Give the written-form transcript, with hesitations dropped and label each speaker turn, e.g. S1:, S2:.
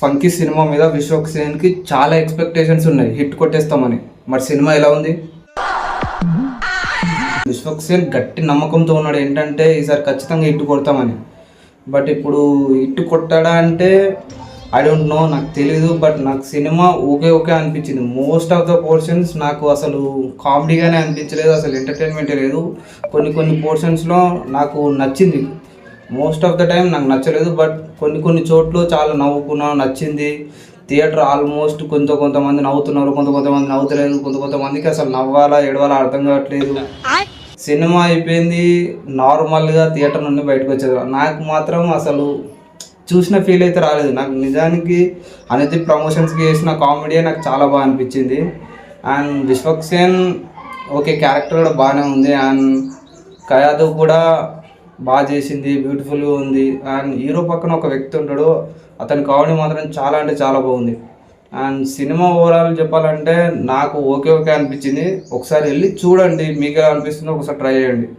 S1: Funky cinema మీద విశ్వక్ సేన్కి చాలా expectations ఉన్నాయి, హిట్ కొట్టేస్తామని. మరి సినిమా ఎలా ఉంది? విశ్వక్ సేన్ గట్టి నమ్మకంతో ఉన్నాడు ఏంటంటే ఈసారి ఖచ్చితంగా హిట్ కొడతామని. బట్ ఇప్పుడు హిట్ కొట్టాడా అంటే ఐ డోంట్ నో, నాకు తెలీదు. బట్ నాకు సినిమా ఓకే అనిపించింది. మోస్ట్ ఆఫ్ ద పోర్షన్స్ నాకు అసలు కామెడీగానే అనిపించలేదు, అసలు ఎంటర్టైన్మెంటే లేదు. కొన్ని పోర్షన్స్లో నాకు నచ్చింది, మోస్ట్ ఆఫ్ ద టైం నాకు నచ్చలేదు. బట్ కొన్ని చోట్ల చాలా నవ్వుకున్నాను, నచ్చింది. థియేటర్ ఆల్మోస్ట్ కొంతమంది నవ్వుతున్నారు, కొంతమంది నవ్వుతలేదు, కొంతమందికి అసలు నవ్వాలా ఏడవాలా అర్థం కావట్లేదు. సినిమా అయిపోయింది, నార్మల్గా థియేటర్ నుండి బయటకు వచ్చేది. నాకు మాత్రం అసలు చూసిన ఫీల్ అయితే రాలేదు. నాకు నిజానికి అనేది ప్రమోషన్స్కి చేసిన కామెడీ నాకు చాలా బాగా అనిపించింది. And Vishwak Sen okay, character కూడా బాగానే ఉంది. అండ్ కయాదు కూడా బాగా చేసింది, బ్యూటిఫుల్గా ఉంది. అండ్ హీరో పక్కన ఒక వ్యక్తి ఉంటాడు, అతని కామెడీ మాత్రం చాలా అంటే చాలా బాగుంది. అండ్ సినిమా ఓవరాల్ చెప్పాలంటే నాకు ఓకే అనిపించింది. ఒకసారి వెళ్ళి చూడండి, మీకు ఎలా అనిపిస్తుందో ఒకసారి ట్రై చేయండి.